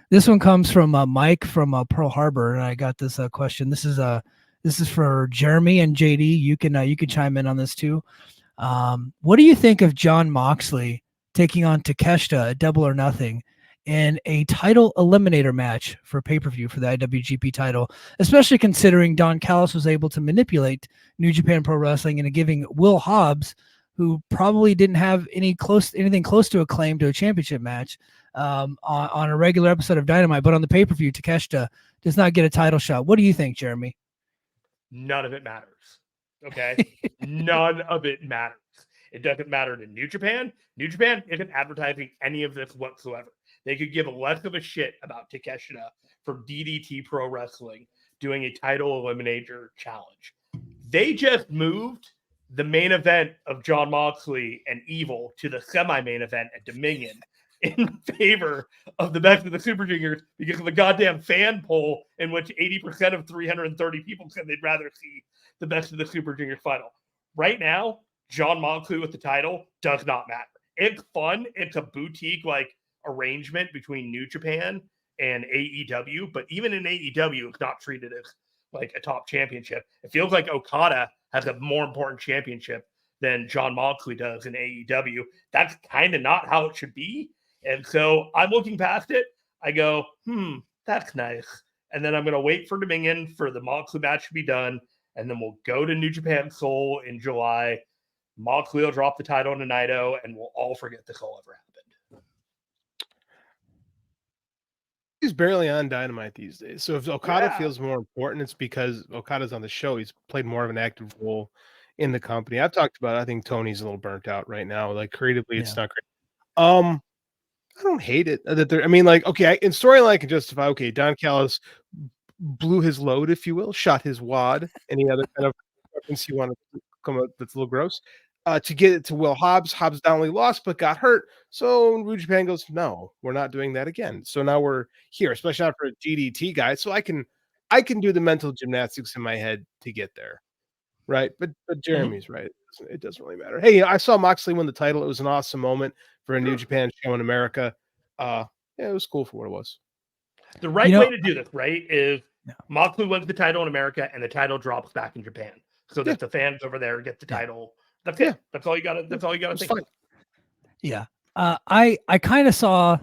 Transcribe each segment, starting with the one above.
This one comes from Mike from Pearl Harbor, and I got this question. This is for Jeremy and JD. You can chime in on this too. What do you think of Jon Moxley taking on Takeshita at Double or Nothing in a title eliminator match for pay-per-view for the IWGP title, especially considering Don Callis was able to manipulate New Japan Pro Wrestling into giving Will Hobbs, who probably didn't have anything close to a claim to a championship match, on a regular episode of Dynamite, but on the pay-per-view, Takeshita does not get a title shot. What do you think, Jeremy? None of it matters. Okay? None of it matters. It doesn't matter to New Japan. New Japan isn't advertising any of this whatsoever. They could give less of a shit about Takeshita for DDT Pro Wrestling doing a title eliminator challenge. They just moved the main event of Jon Moxley and Evil to the semi-main event at Dominion in favor of the Best of the Super Juniors because of a goddamn fan poll in which 80% of 330 people said they'd rather see the Best of the Super Juniors final. Right now, Jon Moxley with the title does not matter. It's fun. It's a boutique arrangement between New Japan and AEW, but even in AEW, it's not treated as a top championship. It feels like Okada has a more important championship than Jon Moxley does in AEW. That's kind of not how it should be. And so I'm looking past it. I go, that's nice. And then I'm going to wait for Dominion for the Moxley match to be done. And then we'll go to New Japan Seoul in July. Moxley will drop the title to Naito, and we'll all forget this all ever happened. He's barely on Dynamite these days. So if Okada feels more important, it's because Okada's on the show. He's played more of an active role in the company. I've talked about it. I think Tony's a little burnt out right now. Creatively, it's not great. I don't hate it. In storyline I can justify, Don Callis blew his load, if you will, shot his wad, any other kind of reference you want to come up that's a little gross. To get it to Will Hobbs. Hobbs not only lost, but got hurt. So New Japan goes, no, we're not doing that again. So now we're here, especially not for a DDT guy. So I can do the mental gymnastics in my head to get there. Right. But Jeremy's right. It doesn't really matter. Hey, I saw Moxley win the title. It was an awesome moment for a New Japan show in America. It was cool for what it was. The right way to do this, right, is Moxley wins the title in America and the title drops back in Japan. So that the fans over there get the title. That's it. That's all you gotta think. Fine. Yeah. I kind of saw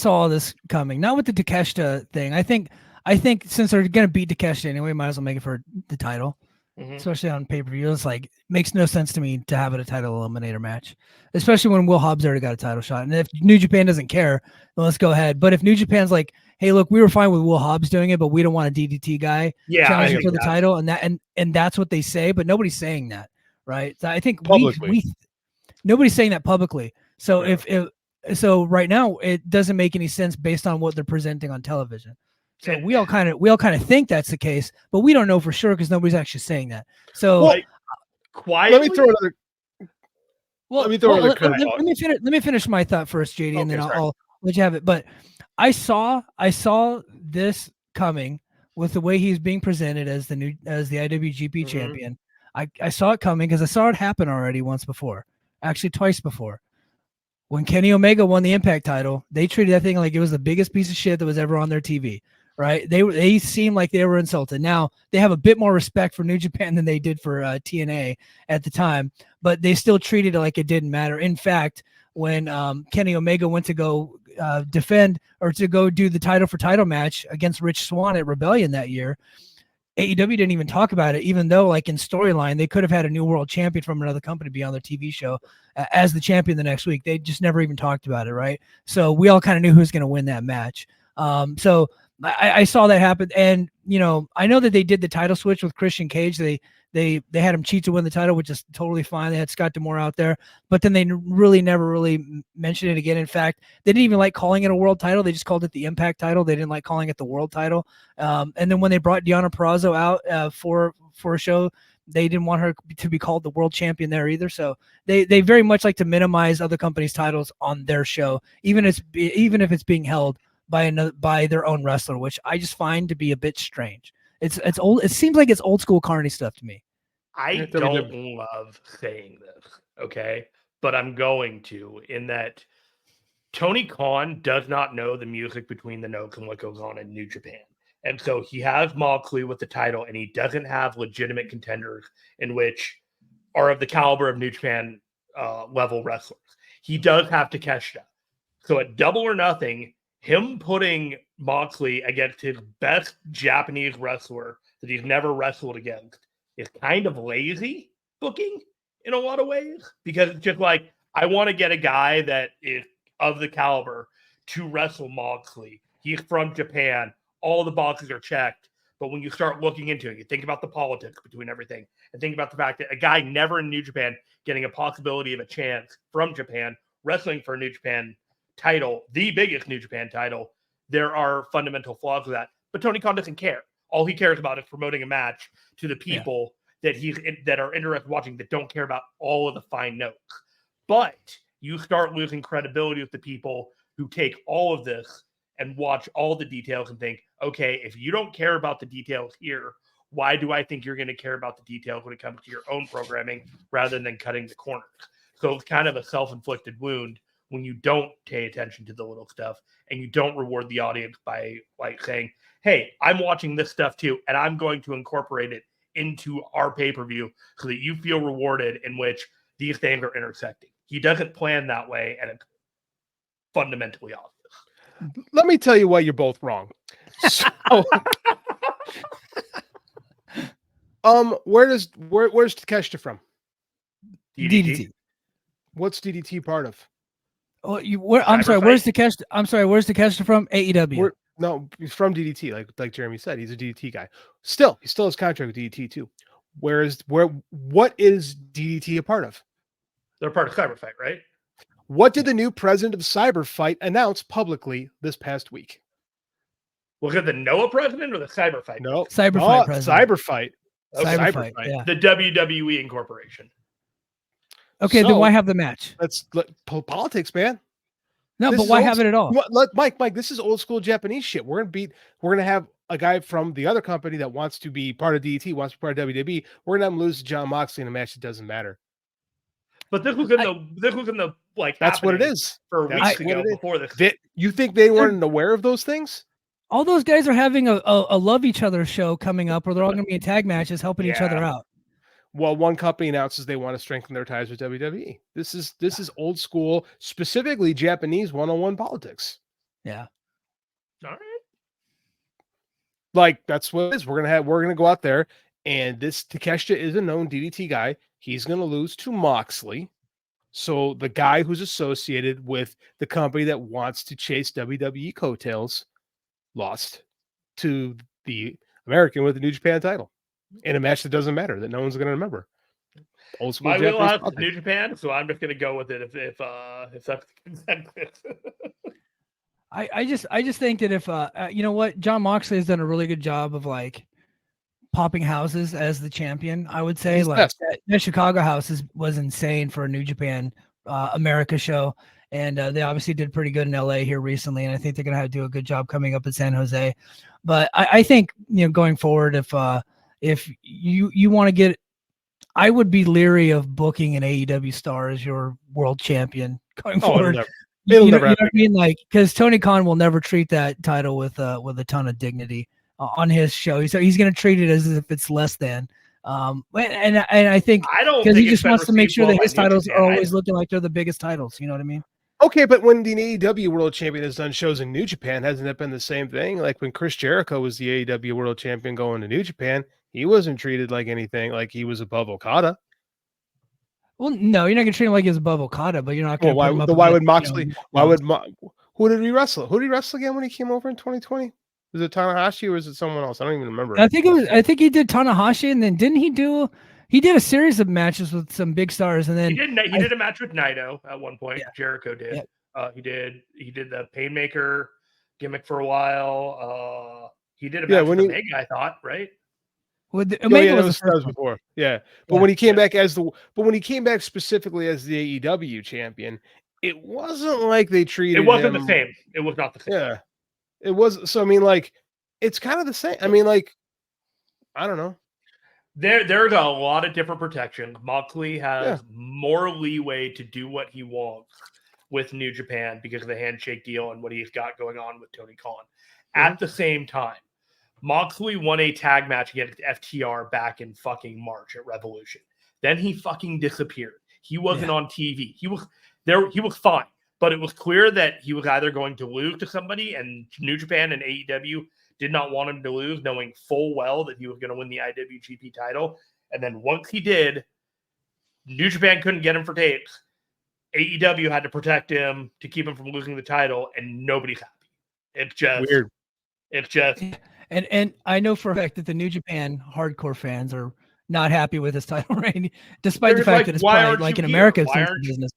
all this coming. Not with the Takeshita thing. I think since they're gonna beat Takeshita anyway, might as well make it for the title. Especially on pay-per-view. It's makes no sense to me to have it a title eliminator match, especially when Will Hobbs already got a title shot. And if New Japan doesn't care, then let's go ahead. But if New Japan's like, hey, look, we were fine with Will Hobbs doing it, but we don't want a DDT guy challenging for the title, and that's what they say, but nobody's saying that, right? So I think nobody's saying that publicly. So so right now it doesn't make any sense based on what they're presenting on television. So we all kind of think that's the case, but we don't know for sure because nobody's actually saying that. So quietly, let me throw another. Let me finish my thought first, JD, and then I'll let you have it. But I saw this coming with the way he's being presented as the IWGP champion. I saw it coming because I saw it happen already once before, actually twice before. When Kenny Omega won the Impact title, they treated that thing like it was the biggest piece of shit that was ever on their TV. Right? They seemed like they were insulted. Now they have a bit more respect for New Japan than they did for TNA at the time, but they still treated it like it didn't matter. In fact, when Kenny Omega went to go defend or to go do the title match against Rich Swann at Rebellion that year, AEW didn't even talk about it, even though in storyline, they could have had a new world champion from another company be on their TV show as the champion the next week. They just never even talked about it. Right. So we all kind of knew who was going to win that match. So I saw that happen, and I know that they did the title switch with Christian Cage. They had him cheat to win the title, which is totally fine. They had Scott D'Amore out there, but then they never really mentioned it again. In fact, they didn't even like calling it a world title. They just called it the Impact title. They didn't like calling it the world title. And then when they brought Deonna Purrazzo out for a show, they didn't want her to be called the world champion there either. So they very much like to minimize other companies' titles on their show, even if it's being held by their own wrestler, which I just find to be a bit strange. It's old. It seems like it's old school Carney stuff to me. I don't love saying this, okay, but I'm going to, in that Tony Khan does not know the music between the notes and what goes on in New Japan. And so he has Moxley with the title, and he doesn't have legitimate contenders in which are of the caliber of New Japan level wrestlers. He does have Takeshita. So at Double or Nothing, him putting Moxley against his best Japanese wrestler that he's never wrestled against is kind of lazy booking in a lot of ways, because it's just like, I want to get a guy that is of the caliber to wrestle Moxley. He's from Japan. All the boxes are checked. But when you start looking into it, you think about the politics between everything, and think about the fact that a guy never in New Japan getting a possibility of a chance from Japan, wrestling for a New Japan title, the biggest New Japan title, there are fundamental flaws with that. But Tony Khan doesn't care. All he cares about is promoting a match to the people that that are interested in watching, that don't care about all of the fine notes. But you start losing credibility with the people who take all of this and watch all the details and think, okay, if you don't care about the details here, why do I think you're going to care about the details when it comes to your own programming rather than cutting the corners? So it's kind of a self-inflicted wound when you don't pay attention to the little stuff and you don't reward the audience by like saying, hey, I'm watching this stuff too, and I'm going to incorporate it into our pay-per-view so that you feel rewarded, in which these things are intersecting. He doesn't plan that way, and it's fundamentally obvious. Let me tell you why you're both wrong. So, where's Takeshita from? DDT. What's DDT part of? Oh, I'm sorry. Where's Takeshita from? AEW. No, he's from DDT. Like Jeremy said, he's a DDT guy. He still has contract with DDT too. What is DDT a part of? They're part of Cyberfight, right? What did the new president of Cyberfight announce publicly this past week? Was it the NOAH president or the Cyberfight? No, Cyberfight president. Cyberfight. Cyberfight. Yeah. The WWE Incorporation. Okay, then why have the match? That's politics, man. No, but why have it at all? Mike, this is old school Japanese shit. We're gonna have a guy from the other company that wants to be part of DDT, wants to be part of WWE. We're gonna have him lose to Jon Moxley in a match that doesn't matter. But this was in the like. That's what it is. For weeks ago before this. You think they weren't aware of those things? All those guys are having a love each other show coming up, where they're all going to be in tag matches, helping each other out. Well, one company announces they want to strengthen their ties with WWE. This is old school, specifically Japanese 101 politics. Yeah. All right. Like, that's what it is. We're gonna go out there, and this Takeshita is a known DDT guy. He's gonna lose to Moxley. So the guy who's associated with the company that wants to chase WWE coattails lost to the American with the New Japan title in a match that doesn't matter, that no one's gonna remember. Old school My wheelhouse Japanese is New Japan, so I'm just gonna go with it if that's the consensus. I just think that if you know what, Jon Moxley has done a really good job of like popping houses as the champion. I would say that Chicago house was insane for a New Japan America show, and they obviously did pretty good in LA here recently, and I think they're gonna have to do a good job coming up in San Jose. But I think, you know, going forward, if you want to get, I would be leery of booking an AEW star as your world champion going forward. It'll never you know what I mean? Like, because Tony Khan will never treat that title with a ton of dignity on his show. He's going to treat it as if it's less than. And I think because he just wants to make sure that his titles are always looking like they're the biggest titles. You know what I mean? Okay, but when the AEW World Champion has done shows in New Japan, hasn't that been the same thing? Like when Chris Jericho was the AEW World Champion going to New Japan, he wasn't treated like anything, like he was above Okada. Well, no, you're not going to treat him like he's above Okada, but you're not going to put him up. Why would Moxley? Who did he wrestle? Who did he wrestle again when he came over in 2020? Was it Tanahashi or was it someone else? I don't even remember. I think he did Tanahashi, and then didn't he do? He did a series of matches with some big stars, and then he did a match with Naito at one point. Yeah. Jericho did. Yeah. He did the Painmaker gimmick for a while. He did a match with Omega, I thought, right? Omega was the first before. Yeah. But when he came back when he came back specifically as the AEW champion, it wasn't like they treated him. It wasn't the same. It was not the same. Yeah. It was. So I mean, like, it's kind of the same. I mean, like, I don't know. There's a lot of different protections. Moxley has more leeway to do what he wants with New Japan because of the handshake deal and what he's got going on with Tony Khan. At the same time, Moxley won a tag match against FTR back in fucking March at Revolution. Then he fucking disappeared. He wasn't on TV. He was there. He was fine, but it was clear that he was either going to lose to somebody, and New Japan and AEW did not want him to lose, knowing full well that he was going to win the IWGP title. And then once he did, New Japan couldn't get him for tapes. AEW had to protect him to keep him from losing the title, and nobody's happy. It's just weird. It's just and I know for a fact that the New Japan hardcore fans are not happy with his title reign, despite the fact that it's probably like in America business.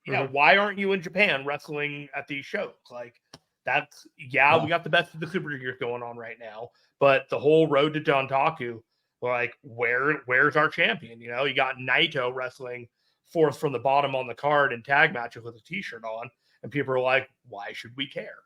Yeah, why aren't you in Japan wrestling at these shows? Like that's we got the best of the super juniors going on right now, but the whole road to Don Taku, like where's our champion? You know, you got Naito wrestling fourth from the bottom on the card in tag matches with a t-shirt on, and people are like, why should we care?